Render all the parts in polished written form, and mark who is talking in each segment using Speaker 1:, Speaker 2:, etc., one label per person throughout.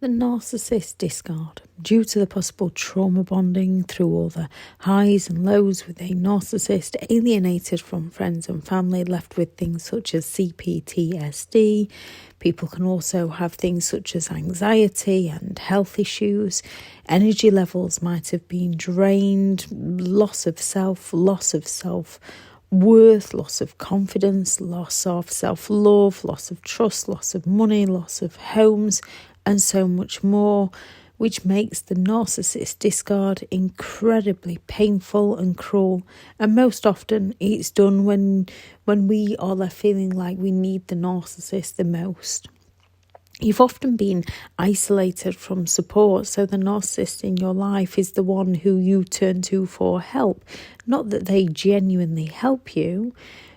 Speaker 1: The narcissist discard. Due to the possible trauma bonding through all the highs and lows with a narcissist, alienated from friends and family, left with things such as CPTSD. People can also have things such as anxiety and health issues. Energy levels might have been drained, loss of self worth, loss of confidence, loss of self-love, loss of trust, loss of money, loss of homes, and so much more, which makes the narcissist discard incredibly painful and cruel. And most often it's done when we are left feeling like we need the narcissist the most. You've often been isolated from support, so the narcissist in your life is the one who you turn to for help. Not that they genuinely help you.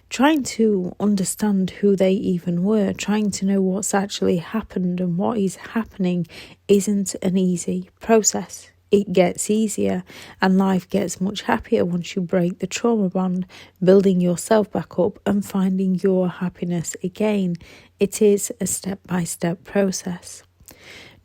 Speaker 1: Trying to understand who they even were, trying to know what's actually happened and what is happening isn't an easy process. It gets easier and life gets much happier once you break the trauma bond, building yourself back up and finding your happiness again. It is a step-by-step process.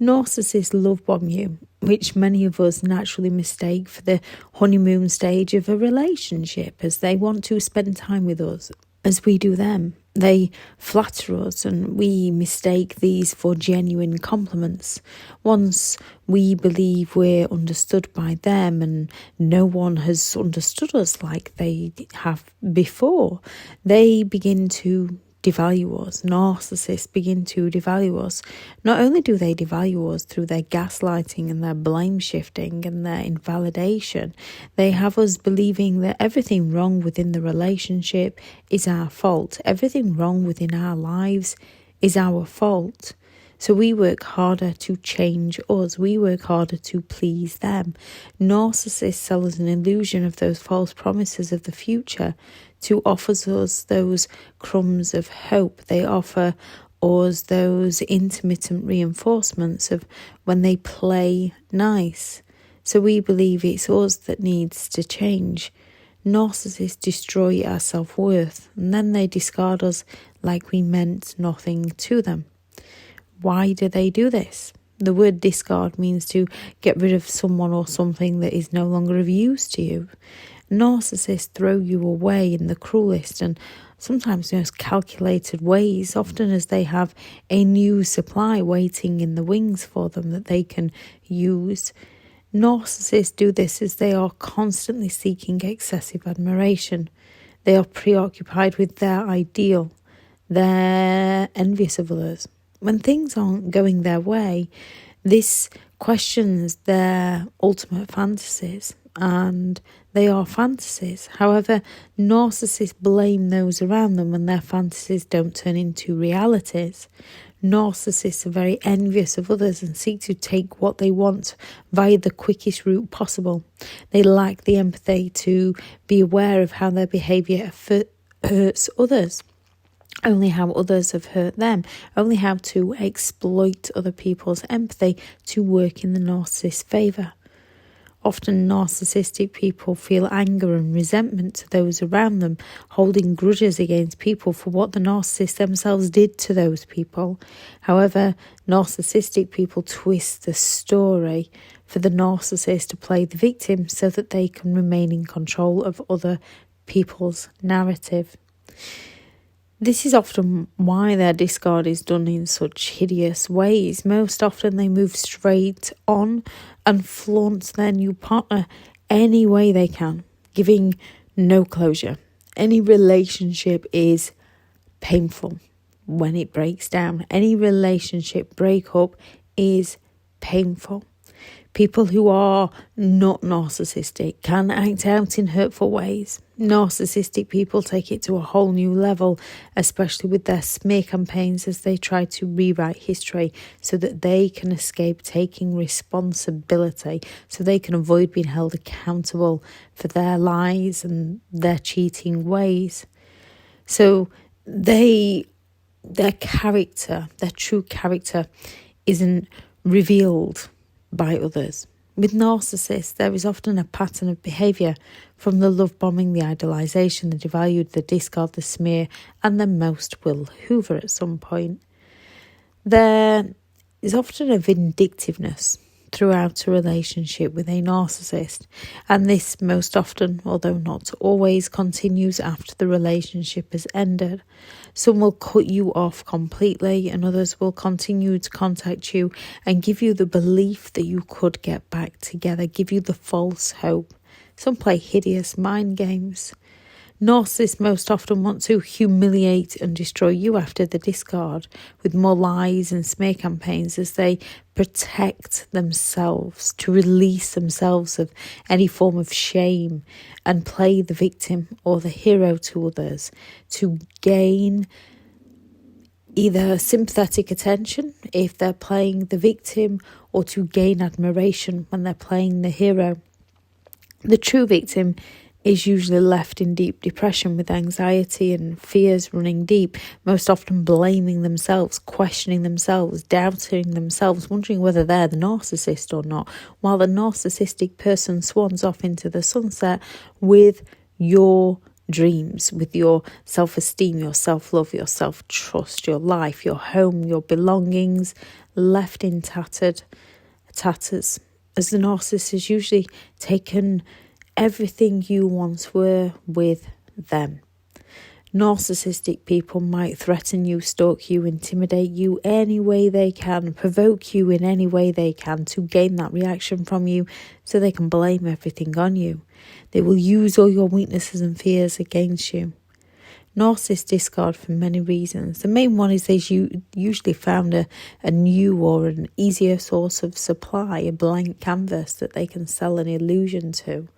Speaker 1: Narcissists love bomb you, which many of us naturally mistake for the honeymoon stage of a relationship, as they want to spend time with us as we do them. They flatter us and we mistake these for genuine compliments. Once we believe we're understood by them and no one has understood us like they have before, they begin to devalue us. Narcissists begin to devalue us. Not only do they devalue us through their gaslighting and their blame shifting and their invalidation, they have us believing that everything wrong within the relationship is our fault. Everything wrong within our lives is our fault. So we work harder to change us. We work harder to please them. Narcissists sell us an illusion of those false promises of the future to offer us those crumbs of hope. They offer us those intermittent reinforcements of when they play nice. So we believe it's us that needs to change. Narcissists destroy our self-worth and then they discard us like we meant nothing to them. Why do they do this? The word discard means to get rid of someone or something that is no longer of use to you. Narcissists throw you away in the cruelest and sometimes most calculated ways, often as they have a new supply waiting in the wings for them that they can use. Narcissists do this as they are constantly seeking excessive admiration. They are preoccupied with their ideal. They're envious of others. When things aren't going their way, this questions their ultimate fantasies, and they are fantasies. However, narcissists blame those around them when their fantasies don't turn into realities. Narcissists are very envious of others and seek to take what they want via the quickest route possible. They lack the empathy to be aware of how their behaviour hurts others. Only how others have hurt them, only how to exploit other people's empathy to work in the narcissist's favour. Often narcissistic people feel anger and resentment to those around them, holding grudges against people for what the narcissists themselves did to those people. However, narcissistic people twist the story for the narcissist to play the victim so that they can remain in control of other people's narrative. This is often why their discard is done in such hideous ways. Most often they move straight on and flaunt their new partner any way they can, giving no closure. Any relationship is painful when it breaks down. Any relationship breakup is painful. People who are not narcissistic can act out in hurtful ways. Narcissistic people take it to a whole new level, especially with their smear campaigns as they try to rewrite history so that they can escape taking responsibility, so they can avoid being held accountable for their lies and their cheating ways. So their character, their true character, isn't revealed by others. With narcissists, there is often a pattern of behaviour, from the love bombing, the idolisation, the devalued, the discard, the smear, and the most will hoover at some point. Their is often a vindictiveness throughout a relationship with a narcissist, and this most often, although not always, continues after the relationship has ended. Some will cut you off completely, and others will continue to contact you and give you the belief that you could get back together, give you the false hope. Some play hideous mind games. Narcissists most often want to humiliate and destroy you after the discard with more lies and smear campaigns as they protect themselves, to release themselves of any form of shame and play the victim or the hero to others, to gain either sympathetic attention if they're playing the victim, or to gain admiration when they're playing the hero. The true victim is usually left in deep depression with anxiety and fears running deep, most often blaming themselves, questioning themselves, doubting themselves, wondering whether they're the narcissist or not, while the narcissistic person swans off into the sunset with your dreams, with your self-esteem, your self-love, your self-trust, your life, your home, your belongings, left in tatters, as the narcissist has usually taken everything you once were with them. Narcissistic people might threaten you, stalk you, intimidate you any way they can, provoke you in any way they can to gain that reaction from you so they can blame everything on you. They will use all your weaknesses and fears against you. Narcissists discard for many reasons. The main one is they usually found a new or an easier source of supply, a blank canvas that they can sell an illusion to.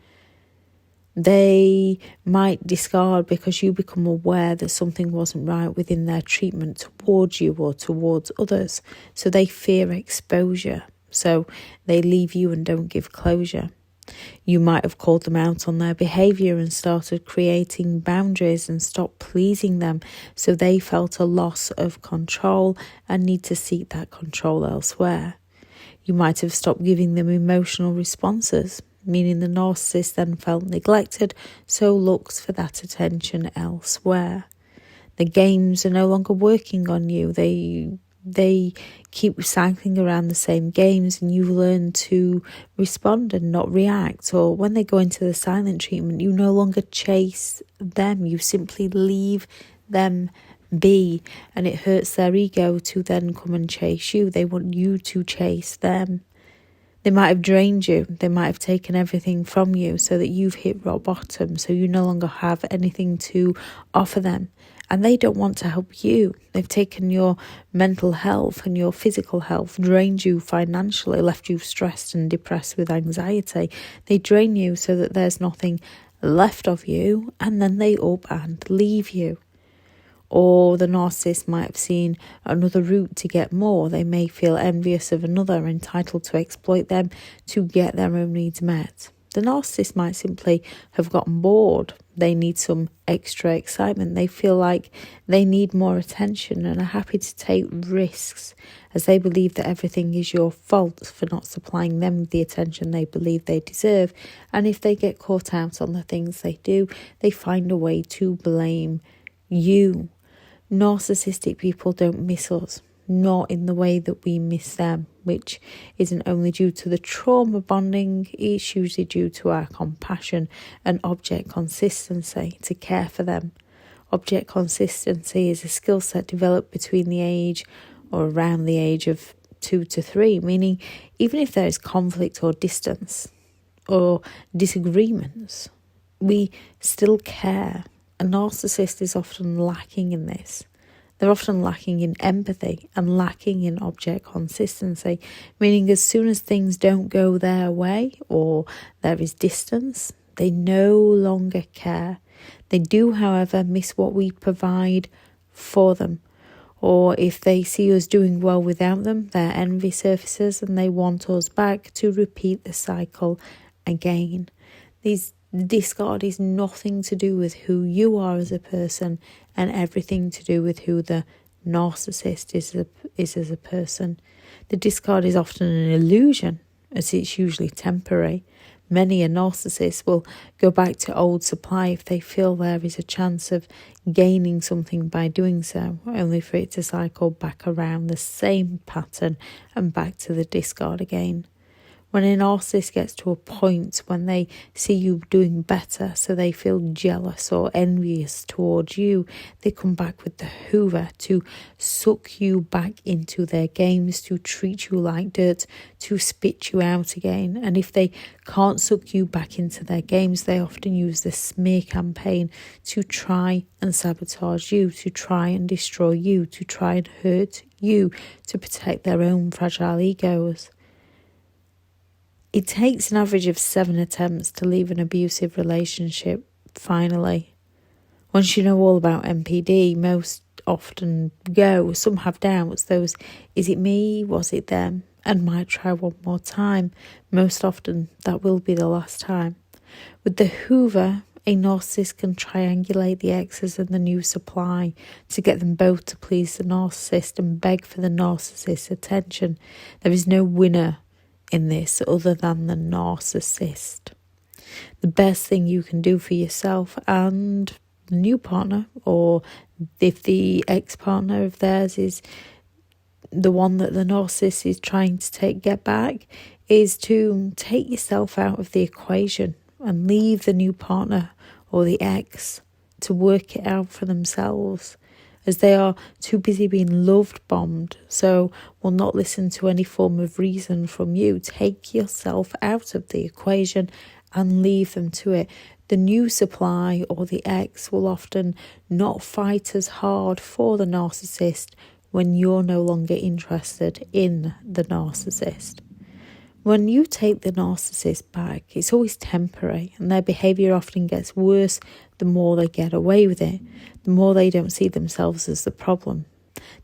Speaker 1: They might discard because you become aware that something wasn't right within their treatment towards you or towards others. So they fear exposure. So they leave you and don't give closure. You might have called them out on their behaviour and started creating boundaries and stopped pleasing them. So they felt a loss of control and need to seek that control elsewhere. You might have stopped giving them emotional responses, meaning the narcissist then felt neglected, so looks for that attention elsewhere. The games are no longer working on you. They keep cycling around the same games, and you learn to respond and not react. Or when they go into the silent treatment, you no longer chase them. You simply leave them be, and it hurts their ego to then come and chase you. They want you to chase them. They might have drained you. They might have taken everything from you so that you've hit rock bottom, so you no longer have anything to offer them. And they don't want to help you. They've taken your mental health and your physical health, drained you financially, left you stressed and depressed with anxiety. They drain you so that there's nothing left of you, and then they up and leave you. Or the narcissist might have seen another route to get more. They may feel envious of another, entitled to exploit them to get their own needs met. The narcissist might simply have gotten bored. They need some extra excitement. They feel like they need more attention and are happy to take risks as they believe that everything is your fault for not supplying them with the attention they believe they deserve. And if they get caught out on the things they do, they find a way to blame you. Narcissistic people don't miss us, not in the way that we miss them, which isn't only due to the trauma bonding, it's usually due to our compassion and object consistency to care for them. Object consistency is a skill set developed between the age or around the age of 2 to 3, meaning even if there is conflict or distance or disagreements, we still care. A narcissist is often lacking in this. They're often lacking in empathy and lacking in object consistency, meaning as soon as things don't go their way or there is distance, they no longer care. They do, however, miss what we provide for them. Or if they see us doing well without them, their envy surfaces and they want us back to repeat the cycle again. Discard is nothing to do with who you are as a person and everything to do with who the narcissist is as a person. The discard is often an illusion, as it's usually temporary, Many a narcissist will go back to old supply if they feel there is a chance of gaining something by doing so, only for it to cycle back around the same pattern and back to the discard again. When a narcissist gets to a point when they see you doing better, so they feel jealous or envious towards you, they come back with the hoover to suck you back into their games, to treat you like dirt, to spit you out again. And if they can't suck you back into their games, they often use the smear campaign to try and sabotage you, to try and destroy you, to try and hurt you, to protect their own fragile egos. It takes an average of 7 attempts to leave an abusive relationship, finally. Once you know all about NPD, most often go. Some have doubts. Those, is it me? Was it them? And might try one more time. Most often, that will be the last time. With the hoover, a narcissist can triangulate the exes and the new supply to get them both to please the narcissist and beg for the narcissist's attention. There is no winner in this other than the narcissist. The best thing you can do for yourself and the new partner, or if the ex-partner of theirs is the one that the narcissist is trying to get back, is to take yourself out of the equation and leave the new partner or the ex to work it out for themselves, as they are too busy being love-bombed, so will not listen to any form of reason from you. Take yourself out of the equation and leave them to it. The new supply or the ex will often not fight as hard for the narcissist when you're no longer interested in the narcissist. When you take the narcissist back, it's always temporary, and their behaviour often gets worse the more they get away with it, the more they don't see themselves as the problem.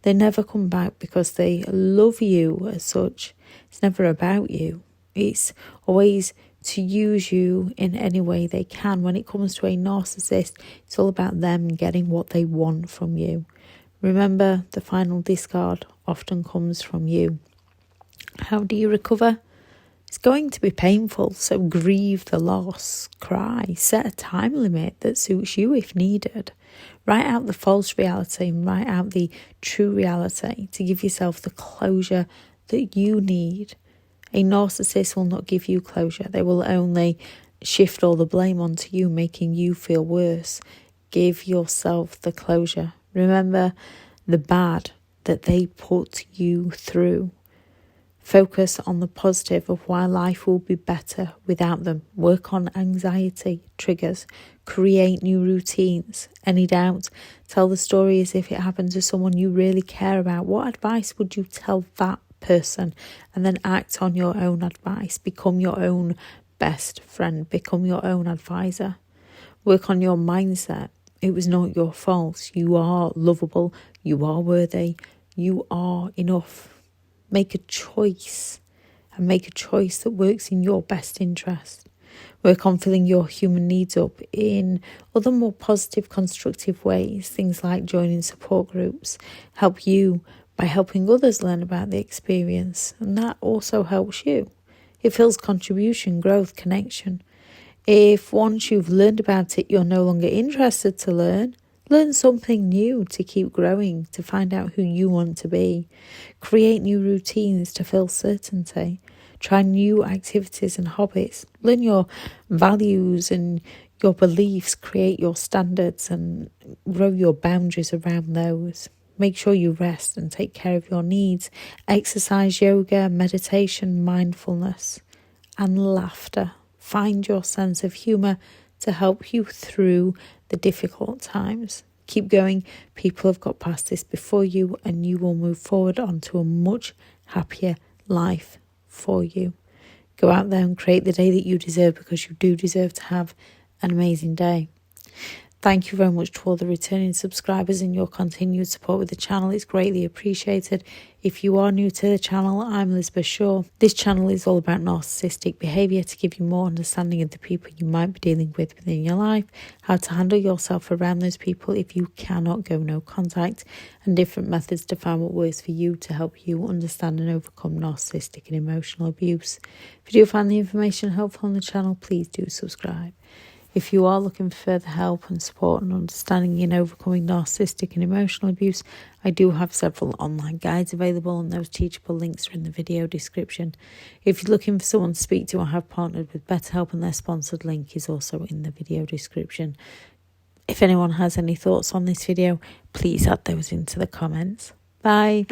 Speaker 1: They never come back because they love you as such. It's never about you. It's always to use you in any way they can. When it comes to a narcissist, it's all about them getting what they want from you. Remember, the final discard often comes from you. How do you recover? It's going to be painful, so grieve the loss, cry, set a time limit that suits you if needed. Write out the false reality and write out the true reality to give yourself the closure that you need. A narcissist will not give you closure. They will only shift all the blame onto you, making you feel worse. Give yourself the closure. Remember the bad that they put you through. Focus on the positive of why life will be better without them. Work on anxiety triggers. Create new routines. Any doubt? Tell the story as if it happened to someone you really care about. What advice would you tell that person? And then act on your own advice. Become your own best friend. Become your own advisor. Work on your mindset. It was not your fault. You are lovable. You are worthy. You are enough. Make a choice, and make a choice that works in your best interest. Work on filling your human needs up in other more positive, constructive ways. Things like joining support groups help you by helping others learn about the experience, and that also helps you. It feels contribution, growth, connection. If once you've learned about it, you're no longer interested to learn something new to keep growing, to find out who you want to be. Create new routines to feel certainty. Try new activities and hobbies. Learn your values and your beliefs. Create your standards and grow your boundaries around those. Make sure you rest and take care of your needs. Exercise, yoga, meditation, mindfulness, and laughter. Find your sense of humour to help you through the difficult times. Keep going. People have got past this before you, and you will move forward onto a much happier life for you. Go out there and create the day that you deserve, because you do deserve to have an amazing day. Thank you very much to all the returning subscribers and your continued support with the channel. It's greatly appreciated. If you are new to the channel, I'm Elizabeth Shaw. This channel is all about narcissistic behaviour to give you more understanding of the people you might be dealing with within your life, how to handle yourself around those people if you cannot go no contact, and different methods to find what works for you to help you understand and overcome narcissistic and emotional abuse. If you do find the information helpful on the channel, please do subscribe. If you are looking for further help and support and understanding in overcoming narcissistic and emotional abuse, I do have several online guides available, and those teachable links are in the video description. If you're looking for someone to speak to or have partnered with BetterHelp, and their sponsored link is also in the video description. If anyone has any thoughts on this video, please add those into the comments. Bye.